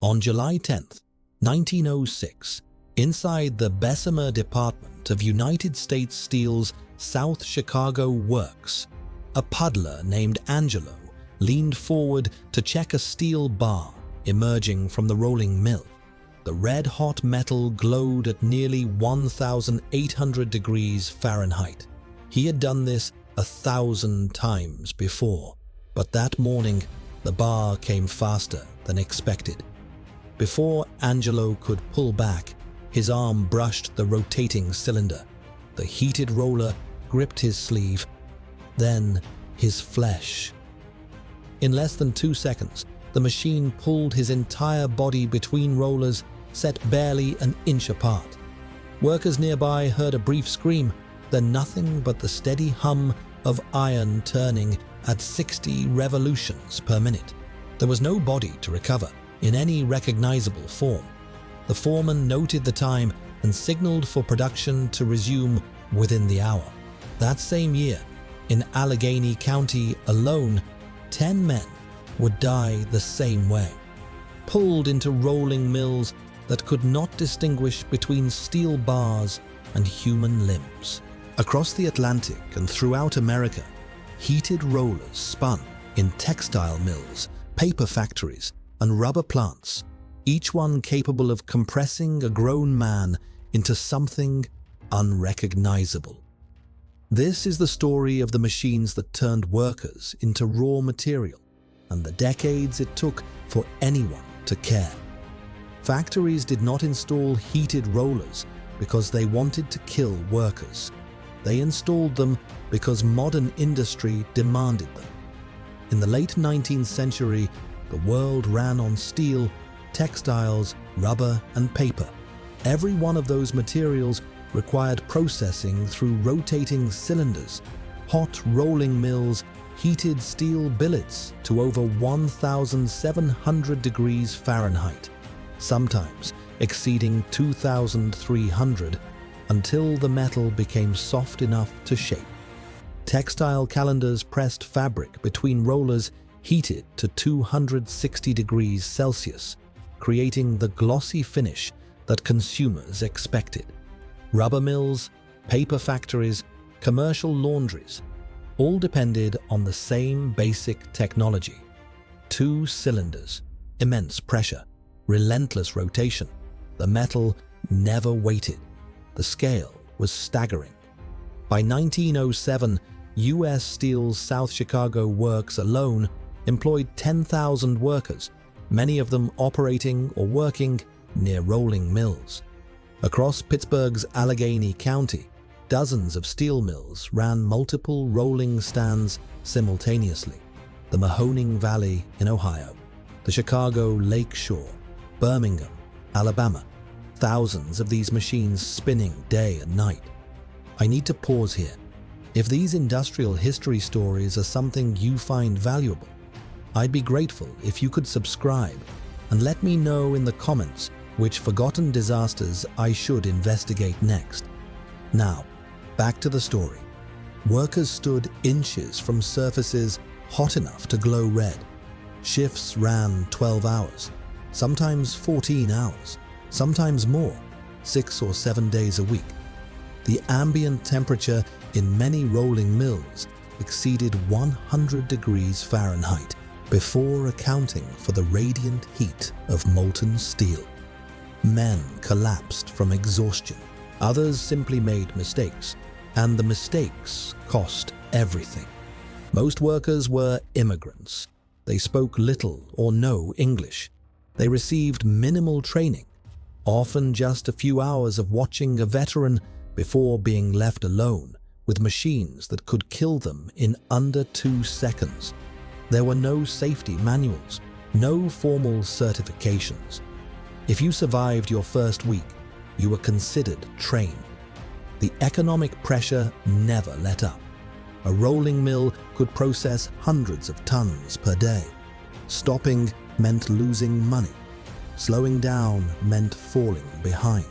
On July 10th, 1906, inside the Bessemer department of United States Steel's South Chicago Works, a puddler named Angelo leaned forward to check a steel bar emerging from the rolling mill. The red-hot metal glowed at nearly 1,800 degrees Fahrenheit. He had done this 1,000 times before, but that morning the bar came faster than expected. Before Angelo could pull back, his arm brushed the rotating cylinder. The heated roller gripped his sleeve, then his flesh. In less than 2 seconds, the machine pulled his entire body between rollers, set barely an inch apart. Workers nearby heard a brief scream, then nothing but the steady hum of iron turning at 60 revolutions per minute. There was no body to recover in any recognizable form. The foreman noted the time and signaled for production to resume within the hour. That same year, in Allegheny County alone, 10 men would die the same way, pulled into rolling mills that could not distinguish between steel bars and human limbs. Across the Atlantic and throughout America, heated rollers spun in textile mills, paper factories, and rubber plants, each one capable of compressing a grown man into something unrecognizable. This is the story of the machines that turned workers into raw material, and the decades it took for anyone to care. Factories did not install heated rollers because they wanted to kill workers. They installed them because modern industry demanded them. In the late 19th century, the world ran on steel, textiles, rubber, and paper. Every one of those materials required processing through rotating cylinders, hot rolling mills, heated steel billets to over 1,700 degrees Fahrenheit, sometimes exceeding 2,300, until the metal became soft enough to shape. Textile calendars pressed fabric between rollers heated to 260 degrees Celsius, creating the glossy finish that consumers expected. Rubber mills, paper factories, commercial laundries, all depended on the same basic technology. 2 cylinders, immense pressure, relentless rotation. The metal never waited. The scale was staggering. By 1907, U.S. Steel's South Chicago Works alone employed 10,000 workers, many of them operating or working near rolling mills. Across Pittsburgh's Allegheny County, dozens of steel mills ran multiple rolling stands simultaneously. The Mahoning Valley in Ohio, the Chicago Lake Shore, Birmingham, Alabama, thousands of these machines spinning day and night. I need to pause here. If these industrial history stories are something you find valuable, I'd be grateful if you could subscribe and let me know in the comments which forgotten disasters I should investigate next. Now, back to the story. Workers stood inches from surfaces hot enough to glow red. Shifts ran 12 hours, sometimes 14 hours, sometimes more, 6 or 7 days a week. The ambient temperature in many rolling mills exceeded 100 degrees Fahrenheit before accounting for the radiant heat of molten steel. Men collapsed from exhaustion. Others simply made mistakes, and the mistakes cost everything. Most workers were immigrants. They spoke little or no English. They received minimal training, often just a few hours of watching a veteran before being left alone with machines that could kill them in under 2 seconds. There were no safety manuals, no formal certifications. If you survived your first week, you were considered trained. The economic pressure never let up. A rolling mill could process hundreds of tons per day. Stopping meant losing money. Slowing down meant falling behind.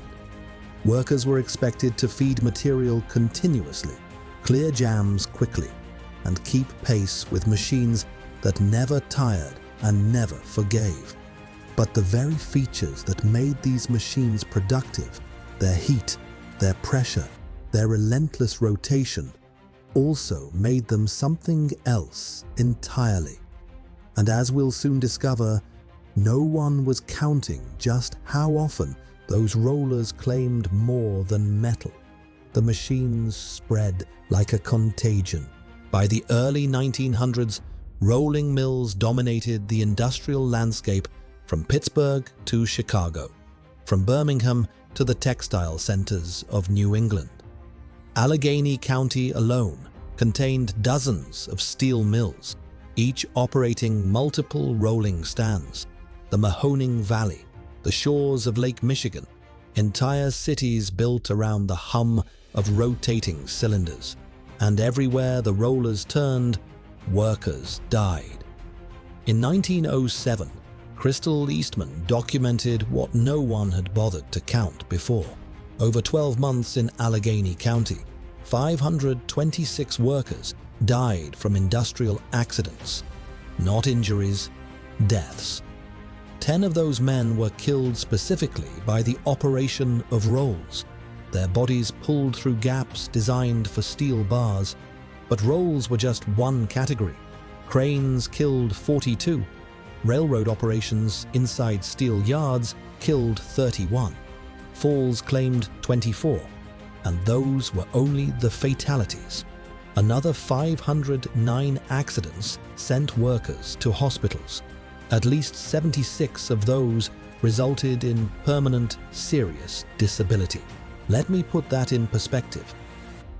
Workers were expected to feed material continuously, clear jams quickly, and keep pace with machines that never tired and never forgave. But the very features that made these machines productive, their heat, their pressure, their relentless rotation, also made them something else entirely. And as we'll soon discover, no one was counting just how often those rollers claimed more than metal. The machines spread like a contagion. By the early 1900s, rolling mills dominated the industrial landscape from Pittsburgh to Chicago, from Birmingham to the textile centers of New England. Allegheny County alone contained dozens of steel mills, each operating multiple rolling stands. The Mahoning Valley, the shores of Lake Michigan, entire cities built around the hum of rotating cylinders. And everywhere the rollers turned, workers died. In 1907, Crystal Eastman documented what no one had bothered to count before. Over 12 months in Allegheny County, 526 workers died from industrial accidents. Not injuries, deaths. 10 of those men were killed specifically by the operation of rolls, their bodies pulled through gaps designed for steel bars. But rolls were just one category. Cranes killed 42. Railroad operations inside steel yards killed 31. Falls claimed 24. And those were only the fatalities. Another 509 accidents sent workers to hospitals. At least 76 of those resulted in permanent, serious disability. Let me put that in perspective.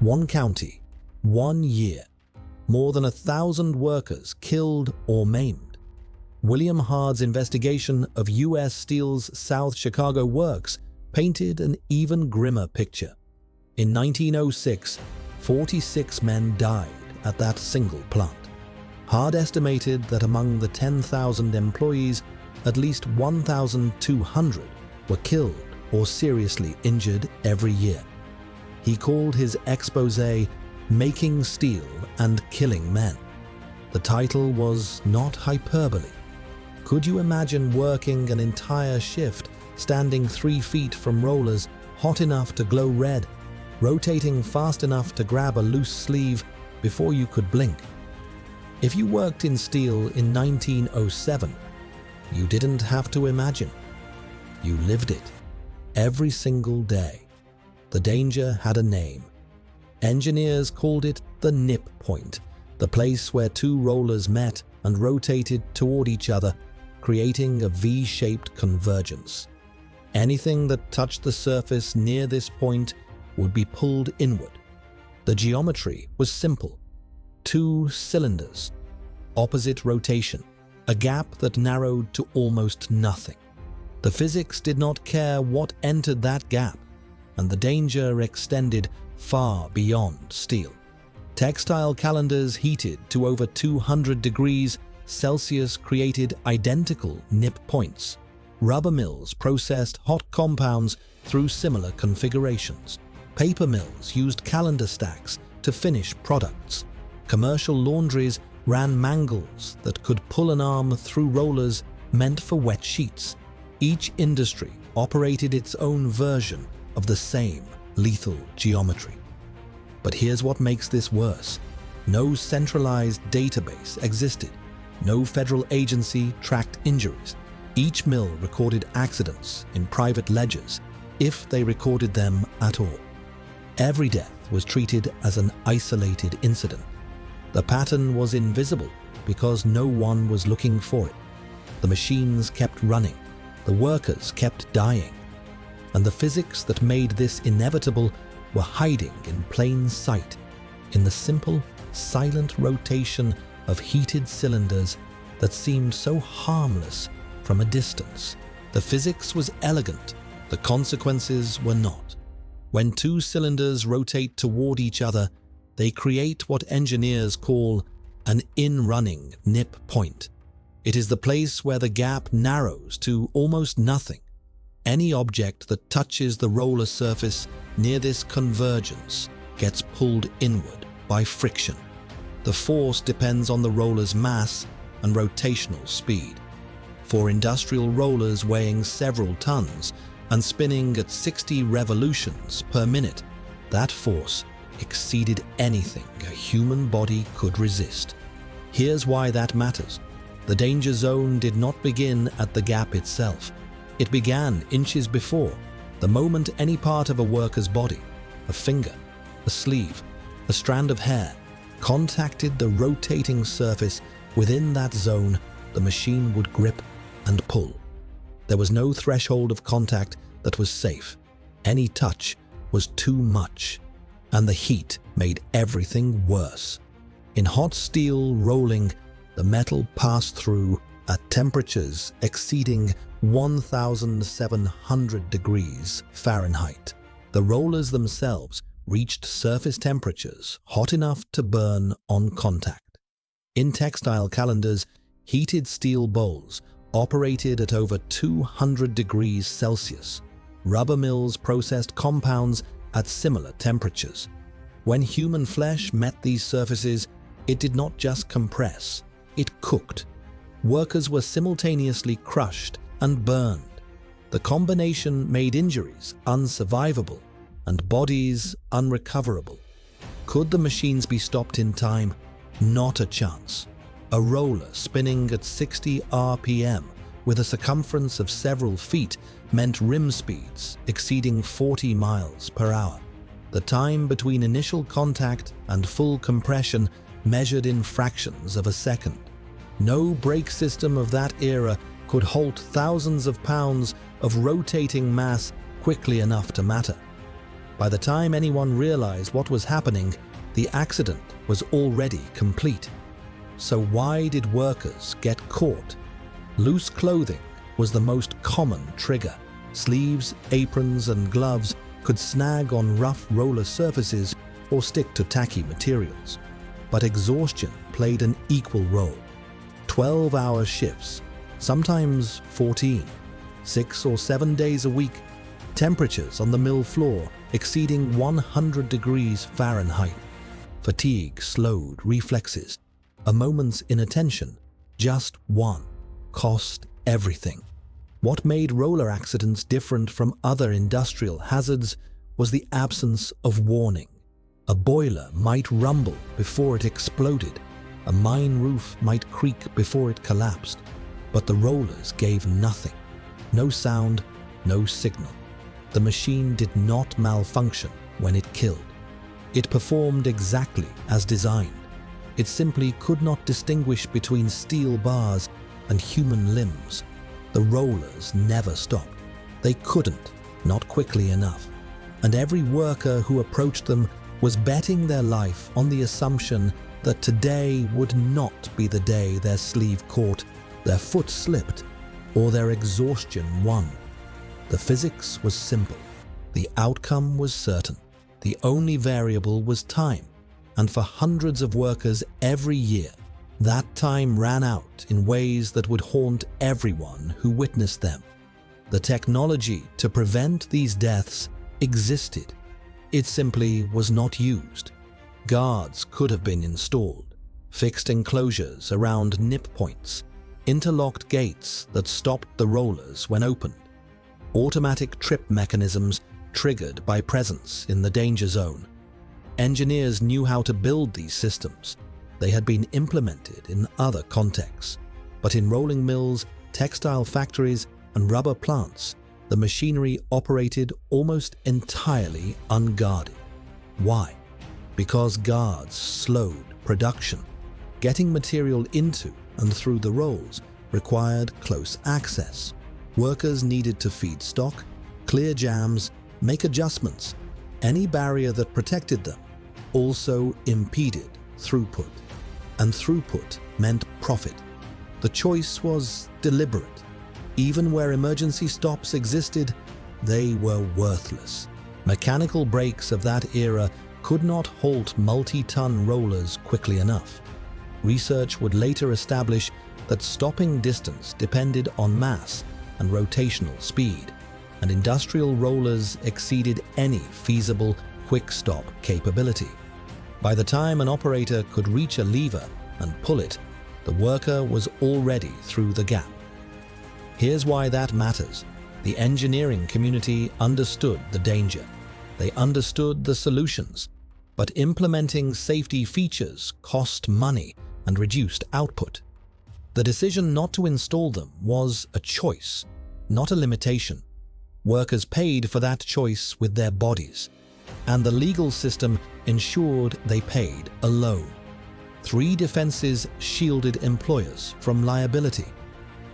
One county, 1 year, more than 1,000 workers killed or maimed. William Hard's investigation of U.S. Steel's South Chicago works painted an even grimmer picture. In 1906, 46 men died at that single plant. Hard estimated that among the 10,000 employees, at least 1,200 were killed or seriously injured every year. He called his expose "Making Steel and Killing Men." The title was not hyperbole. Could you imagine working an entire shift, standing 3 feet from rollers hot enough to glow red, rotating fast enough to grab a loose sleeve before you could blink? If you worked in steel in 1907, you didn't have to imagine. You lived it every single day. The danger had a name. Engineers called it the nip point, the place where 2 rollers met and rotated toward each other, creating a V-shaped convergence. Anything that touched the surface near this point would be pulled inward. The geometry was simple. 2 cylinders, opposite rotation, a gap that narrowed to almost nothing. The physics did not care what entered that gap, and the danger extended far beyond steel. Textile calendars heated to over 200 degrees Celsius created identical nip points. Rubber mills processed hot compounds through similar configurations. Paper mills used calendar stacks to finish products. Commercial laundries ran mangles that could pull an arm through rollers meant for wet sheets. Each industry operated its own version of the same lethal geometry. But here's what makes this worse. No centralized database existed. No federal agency tracked injuries. Each mill recorded accidents in private ledgers, if they recorded them at all. Every death was treated as an isolated incident. The pattern was invisible because no one was looking for it. The machines kept running. The workers kept dying. And the physics that made this inevitable were hiding in plain sight, in the simple, silent rotation of heated cylinders that seemed so harmless from a distance. The physics was elegant, the consequences were not. When 2 cylinders rotate toward each other, they create what engineers call an in-running nip point. It is the place where the gap narrows to almost nothing. Any object that touches the roller surface near this convergence gets pulled inward by friction. The force depends on the roller's mass and rotational speed. For industrial rollers weighing several tons and spinning at 60 revolutions per minute, that force exceeded anything a human body could resist. Here's why that matters. The danger zone did not begin at the gap itself. It began inches before, the moment any part of a worker's body, a finger, a sleeve, a strand of hair, contacted the rotating surface within that zone, the machine would grip and pull. There was no threshold of contact that was safe. Any touch was too much, and the heat made everything worse. In hot steel rolling, the metal passed through at temperatures exceeding 1,700 degrees Fahrenheit. The rollers themselves reached surface temperatures hot enough to burn on contact. In textile calendars, heated steel bowls operated at over 200 degrees Celsius. Rubber mills processed compounds at similar temperatures. When human flesh met these surfaces, it did not just compress, it cooked. Workers were simultaneously crushed and burned. The combination made injuries unsurvivable and bodies unrecoverable. Could the machines be stopped in time? Not a chance. A roller spinning at 60 RPM with a circumference of several feet meant rim speeds exceeding 40 miles per hour. The time between initial contact and full compression measured in fractions of a second. No brake system of that era could halt thousands of pounds of rotating mass quickly enough to matter. By the time anyone realized what was happening, the accident was already complete. So why did workers get caught? Loose clothing was the most common trigger. Sleeves, aprons, and gloves could snag on rough roller surfaces or stick to tacky materials. But exhaustion played an equal role. 12-hour shifts, sometimes 14, 6 or 7 days a week, temperatures on the mill floor exceeding 100 degrees Fahrenheit. Fatigue slowed reflexes. A moment's inattention, just one, cost everything. What made roller accidents different from other industrial hazards was the absence of warning. A boiler might rumble before it exploded. A mine roof might creak before it collapsed. But the rollers gave nothing. No sound, no signal. The machine did not malfunction when it killed. It performed exactly as designed. It simply could not distinguish between steel bars and human limbs. The rollers never stopped. They couldn't, not quickly enough. And every worker who approached them was betting their life on the assumption that today would not be the day their sleeve caught, their foot slipped, or their exhaustion won. The physics was simple. The outcome was certain. The only variable was time. And for hundreds of workers every year, that time ran out in ways that would haunt everyone who witnessed them. The technology to prevent these deaths existed. It simply was not used. Guards could have been installed, fixed enclosures around nip points, interlocked gates that stopped the rollers when opened, automatic trip mechanisms triggered by presence in the danger zone. Engineers knew how to build these systems. They had been implemented in other contexts. But in rolling mills, textile factories, and rubber plants, the machinery operated almost entirely unguarded. Why? Because guards slowed production. Getting material into and through the rolls required close access. Workers needed to feed stock, clear jams, make adjustments. Any barrier that protected them also impeded throughput. And throughput meant profit. The choice was deliberate. Even where emergency stops existed, they were worthless. Mechanical brakes of that era could not halt multi-ton rollers quickly enough. Research would later establish that stopping distance depended on mass and rotational speed, and industrial rollers exceeded any feasible quick-stop capability. By the time an operator could reach a lever and pull it, the worker was already through the gap. Here's why that matters. The engineering community understood the danger. They understood the solutions, but implementing safety features cost money and reduced output. The decision not to install them was a choice, not a limitation. Workers paid for that choice with their bodies, and the legal system ensured they paid alone. 3 defenses shielded employers from liability.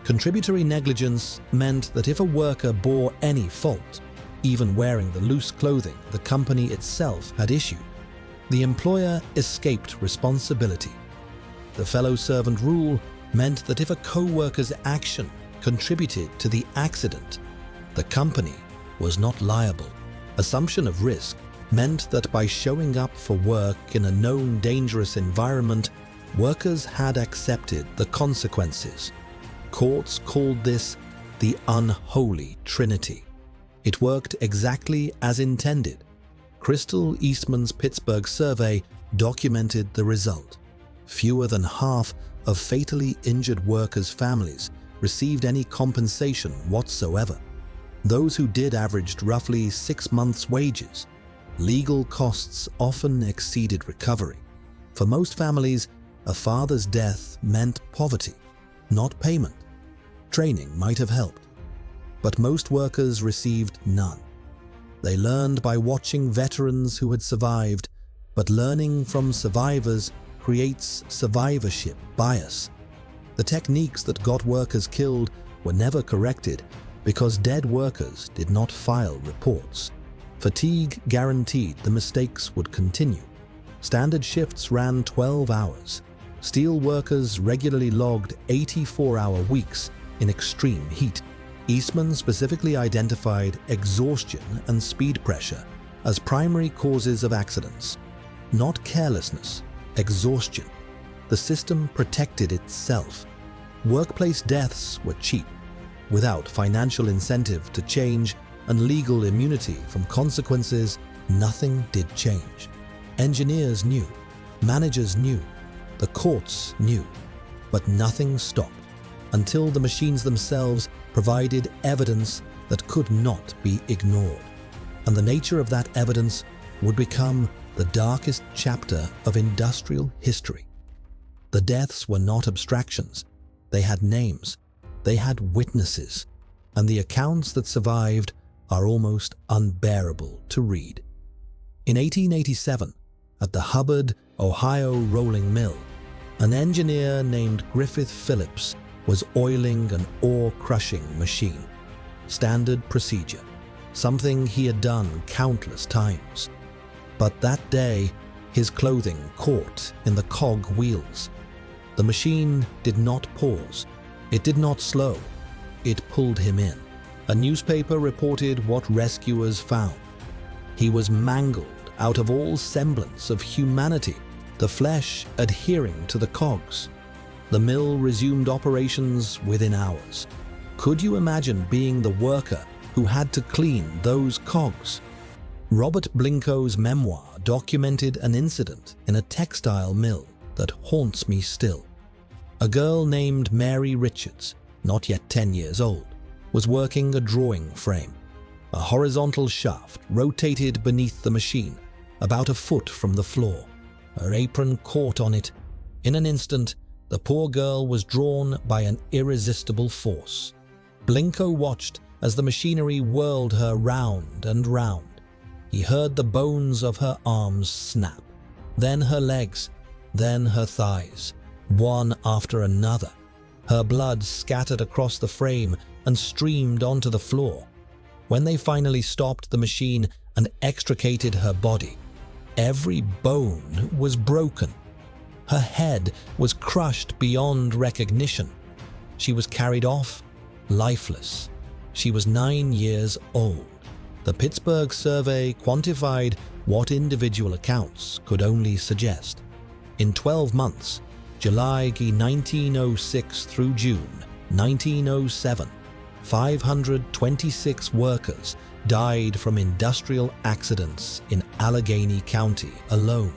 Contributory negligence meant that if a worker bore any fault, even wearing the loose clothing the company itself had issued, the employer escaped responsibility. The fellow servant rule meant that if a co-worker's action contributed to the accident, the company was not liable. Assumption of risk meant that by showing up for work in a known dangerous environment, workers had accepted the consequences. Courts called this the unholy trinity. It worked exactly as intended. Crystal Eastman's Pittsburgh survey documented the result. Fewer than half of fatally injured workers' families received any compensation whatsoever. Those who did averaged roughly 6 months' wages. Legal costs often exceeded recovery. For most families, a father's death meant poverty, not payment. Training might have helped, but most workers received none. They learned by watching veterans who had survived, but learning from survivors creates survivorship bias. The techniques that got workers killed were never corrected because dead workers did not file reports. Fatigue guaranteed the mistakes would continue. Standard shifts ran 12 hours. Steel workers regularly logged 84-hour weeks in extreme heat. Eastman specifically identified exhaustion and speed pressure as primary causes of accidents. Not carelessness, exhaustion. The system protected itself. Workplace deaths were cheap, without financial incentive to change and legal immunity from consequences. Nothing did change. Engineers knew, managers knew, the courts knew, but nothing stopped until the machines themselves provided evidence that could not be ignored. And the nature of that evidence would become the darkest chapter of industrial history. The deaths were not abstractions. They had names. They had witnesses. And the accounts that survived are almost unbearable to read. In 1887, at the Hubbard, Ohio rolling mill, an engineer named Griffith Phillips was oiling an ore-crushing machine. Standard procedure, something he had done countless times. But that day, his clothing caught in the cog wheels. The machine did not pause. It did not slow. It pulled him in. A newspaper reported what rescuers found. He was mangled out of all semblance of humanity, the flesh adhering to the cogs. The mill resumed operations within hours. Could you imagine being the worker who had to clean those cogs? Robert Blincoe's memoir documented an incident in a textile mill that haunts me still. A girl named Mary Richards, not yet 10 years old, was working a drawing frame. A horizontal shaft rotated beneath the machine, about a foot from the floor. Her apron caught on it. In an instant, the poor girl was drawn by an irresistible force. Blincoe watched as the machinery whirled her round and round. He heard the bones of her arms snap, then her legs, then her thighs, one after another. Her blood scattered across the frame and streamed onto the floor. When they finally stopped the machine and extricated her body, every bone was broken. Her head was crushed beyond recognition. She was carried off, lifeless. She was 9 years old. The Pittsburgh survey quantified what individual accounts could only suggest. In 12 months, July 1906 through June 1907, 526 workers died from industrial accidents in Allegheny County alone.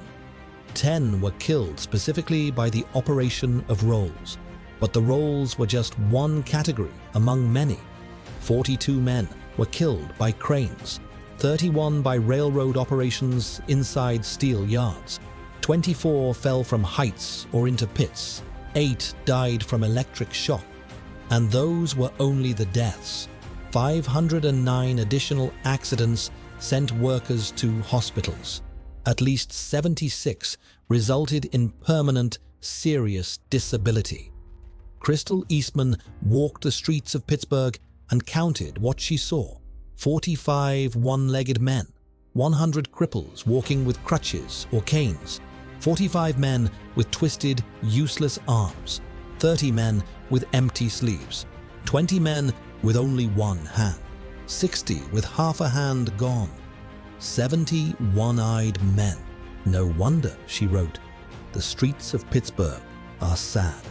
10 were killed specifically by the operation of rolls. But the roles were just one category among many. 42 men were killed by cranes, 31 by railroad operations inside steel yards, 24 fell from heights or into pits, 8 died from electric shock, and those were only the deaths. 509 additional accidents sent workers to hospitals. At least 76 resulted in permanent, serious disability. Crystal Eastman walked the streets of Pittsburgh and counted what she saw: 45 one-legged men, 100 cripples walking with crutches or canes, 45 men with twisted, useless arms, 30 men with empty sleeves, 20 men with only one hand, 60 with half a hand gone, 70 one-eyed men. No wonder, she wrote, the streets of Pittsburgh are sad.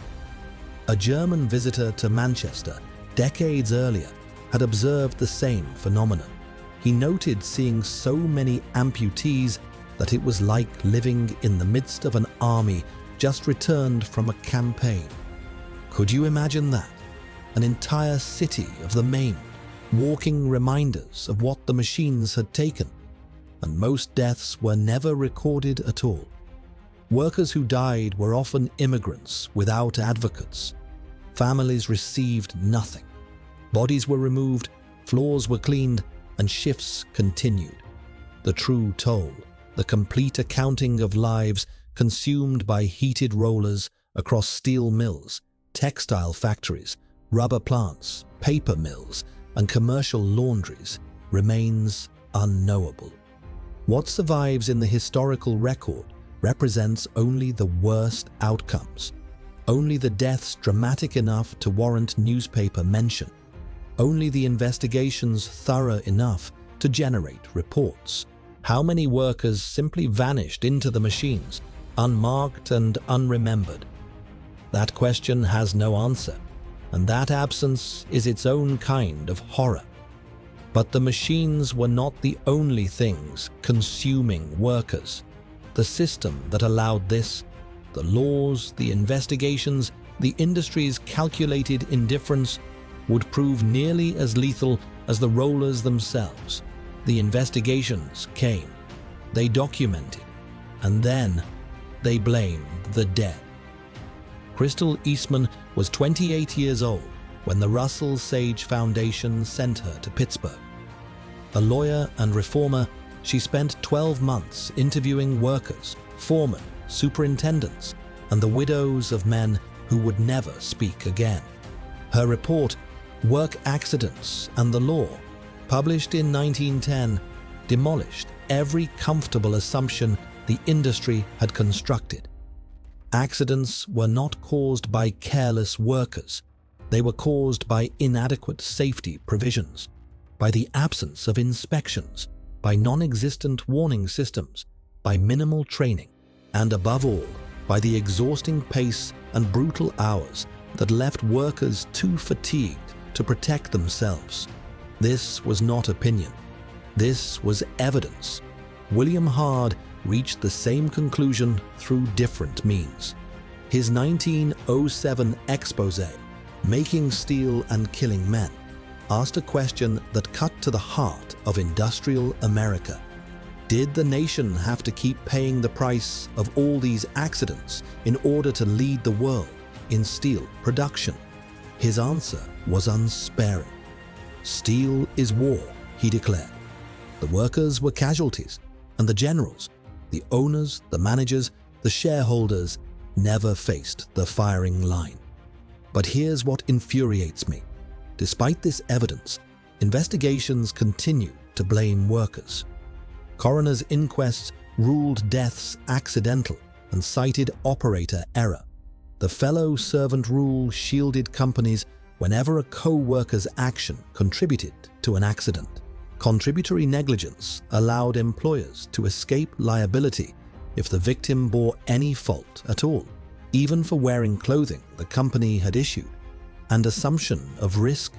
A German visitor to Manchester decades earlier had observed the same phenomenon. He noted seeing so many amputees that it was like living in the midst of an army just returned from a campaign. Could you imagine that? An entire city of the maimed, walking reminders of what the machines had taken, and most deaths were never recorded at all. Workers who died were often immigrants without advocates. Families received nothing. Bodies were removed, floors were cleaned, and shifts continued. The true toll, the complete accounting of lives consumed by heated rollers across steel mills, textile factories, rubber plants, paper mills, and commercial laundries, remains unknowable. What survives in the historical record represents only the worst outcomes, only the deaths dramatic enough to warrant newspaper mention, only the investigations thorough enough to generate reports. How many workers simply vanished into the machines, unmarked and unremembered? That question has no answer, and that absence is its own kind of horror. But the machines were not the only things consuming workers. The system that allowed this, the laws, the investigations, the industry's calculated indifference, would prove nearly as lethal as the rollers themselves. The investigations came, they documented, and then they blamed the dead. Crystal Eastman was 28 years old when the Russell Sage Foundation sent her to Pittsburgh. A lawyer and reformer, she spent 12 months interviewing workers, foremen, superintendents, and the widows of men who would never speak again. Her report, Work Accidents and the Law, published in 1910, demolished every comfortable assumption the industry had constructed. Accidents were not caused by careless workers. They were caused by inadequate safety provisions, by the absence of inspections, by non-existent warning systems, by minimal training, and above all, by the exhausting pace and brutal hours that left workers too fatigued to protect themselves. This was not opinion. This was evidence. William Hard reached the same conclusion through different means. His 1907 exposé, Making Steel and Killing Men, asked a question that cut to the heart of industrial America. Did the nation have to keep paying the price of all these accidents in order to lead the world in steel production? His answer was unsparing. Steel is war, he declared. The workers were casualties, and the generals, the owners, the managers, the shareholders never faced the firing line. But here's what infuriates me. Despite this evidence, investigations continue to blame workers. Coroners' inquests ruled deaths accidental and cited operator error. The fellow servant rule shielded companies whenever a co-worker's action contributed to an accident. Contributory negligence allowed employers to escape liability if the victim bore any fault at all, even for wearing clothing the company had issued. And assumption of risk.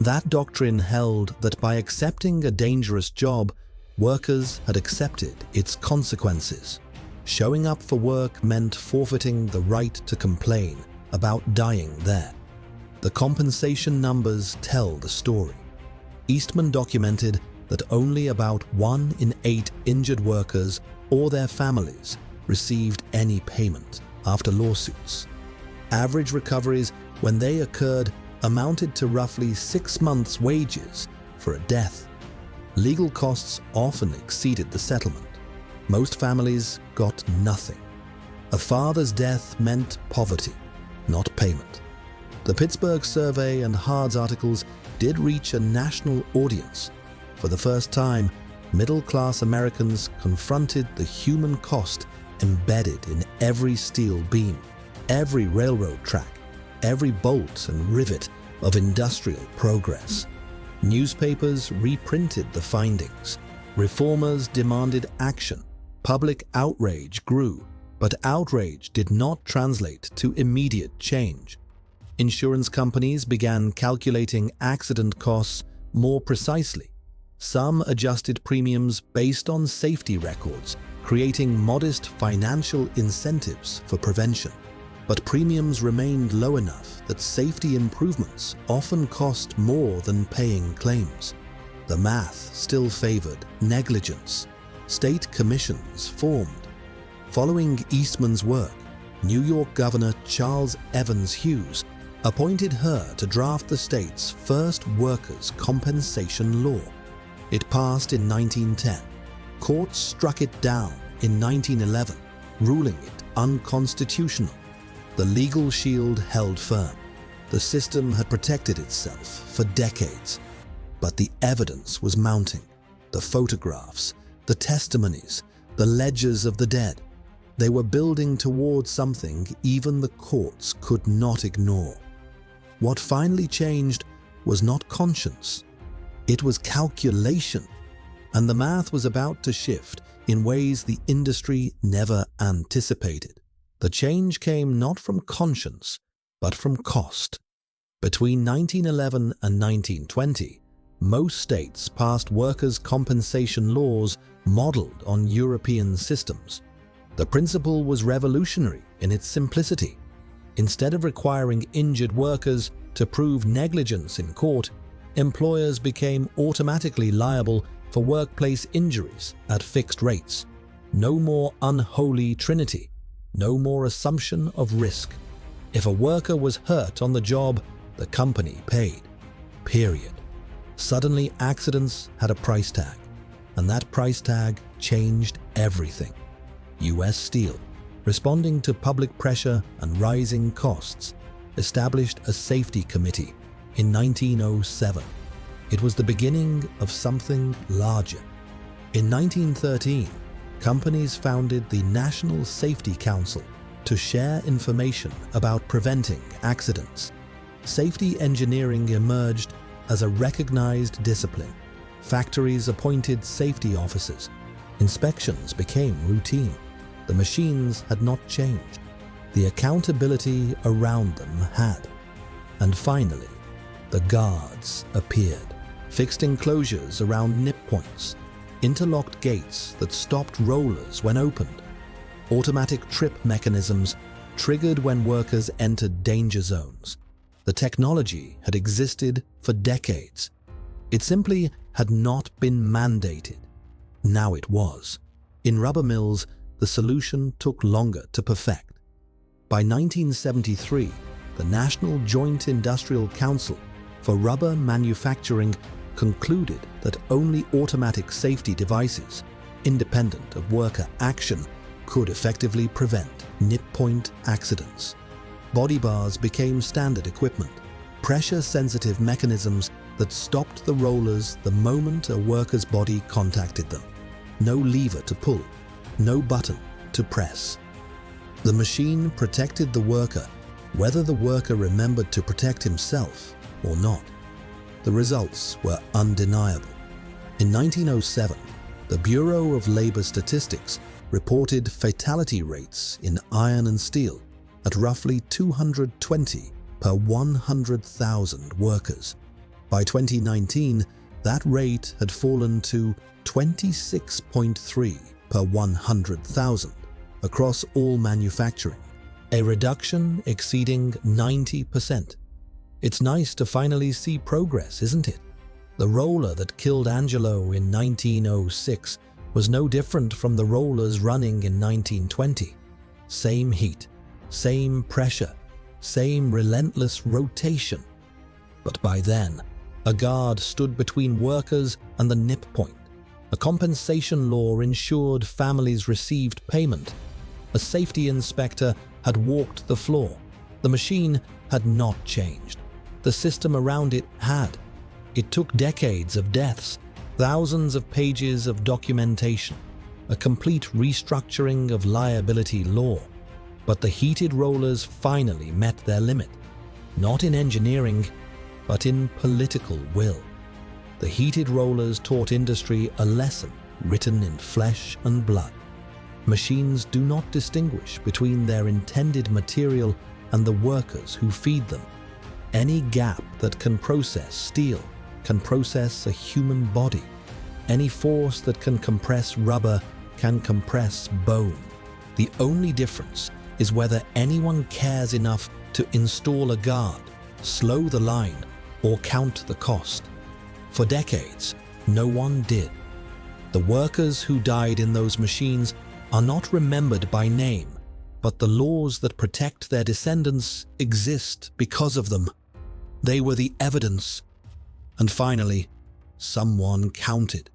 That doctrine held that by accepting a dangerous job, workers had accepted its consequences. Showing up for work meant forfeiting the right to complain about dying there. The compensation numbers tell the story. Eastman documented that only about 1 in 8 injured workers or their families received any payment after lawsuits. Average recoveries, when they occurred, amounted to roughly 6 months' wages for a death. Legal costs often exceeded the settlement. Most families got nothing. A father's death meant poverty, not payment. The Pittsburgh survey and Hard's articles did reach a national audience. For the first time, middle-class Americans confronted the human cost embedded in every steel beam, every railroad track, every bolt and rivet of industrial progress. Newspapers reprinted the findings. Reformers demanded action. Public outrage grew, but outrage did not translate to immediate change. Insurance companies began calculating accident costs more precisely. Some adjusted premiums based on safety records, creating modest financial incentives for prevention. But premiums remained low enough that safety improvements often cost more than paying claims. The math still favored negligence. State commissions formed. Following Eastman's work, New York Governor Charles Evans Hughes appointed her to draft the state's first workers' compensation law. It passed in 1910. Courts struck it down in 1911, ruling it unconstitutional. The legal shield held firm. The system had protected itself for decades. But the evidence was mounting. The photographs, the testimonies, the ledgers of the dead. They were building towards something even the courts could not ignore. What finally changed was not conscience. It was calculation. And the math was about to shift in ways the industry never anticipated. The change came not from conscience, but from cost. Between 1911 and 1920, most states passed workers' compensation laws modeled on European systems. The principle was revolutionary in its simplicity. Instead of requiring injured workers to prove negligence in court, employers became automatically liable for workplace injuries at fixed rates. No more unholy trinity. No more assumption of risk. If a worker was hurt on the job, the company paid. Period. Suddenly, accidents had a price tag, and that price tag changed everything. U.S. Steel, responding to public pressure and rising costs, established a safety committee in 1907. It was the beginning of something larger. In 1913, companies founded the National Safety Council to share information about preventing accidents. Safety engineering emerged as a recognized discipline. Factories appointed safety officers. Inspections became routine. The machines had not changed. The accountability around them had. And finally, the guards appeared. Fixed enclosures around nip points. Interlocked gates that stopped rollers when opened. Automatic trip mechanisms triggered when workers entered danger zones. The technology had existed for decades. It simply had not been mandated. Now it was. In rubber mills, the solution took longer to perfect. By 1973, the National Joint Industrial Council for Rubber Manufacturing concluded that only automatic safety devices, independent of worker action, could effectively prevent nip point accidents. Body bars became standard equipment, pressure-sensitive mechanisms that stopped the rollers the moment a worker's body contacted them. No lever to pull, no button to press. The machine protected the worker, whether the worker remembered to protect himself or not. The results were undeniable. In 1907, the Bureau of Labor Statistics reported fatality rates in iron and steel at roughly 220 per 100,000 workers. By 2019, that rate had fallen to 26.3 per 100,000 across all manufacturing. a reduction exceeding 90%. It's nice to finally see progress, isn't it? The roller that killed Angelo in 1906 was no different from the rollers running in 1920. Same heat, same pressure, same relentless rotation. But by then, a guard stood between workers and the nip point. A compensation law ensured families received payment. A safety inspector had walked the floor. The machine had not changed. The system around it had. It took decades of deaths, thousands of pages of documentation, a complete restructuring of liability law. But the heated rollers finally met their limit, not in engineering, but in political will. The heated rollers taught industry a lesson written in flesh and blood. Machines do not distinguish between their intended material and the workers who feed them. Any gap that can process steel can process a human body. Any force that can compress rubber can compress bone. The only difference is whether anyone cares enough to install a guard, slow the line, or count the cost. For decades, no one did. The workers who died in those machines are not remembered by name, but the laws that protect their descendants exist because of them. They were the evidence. And finally, someone counted.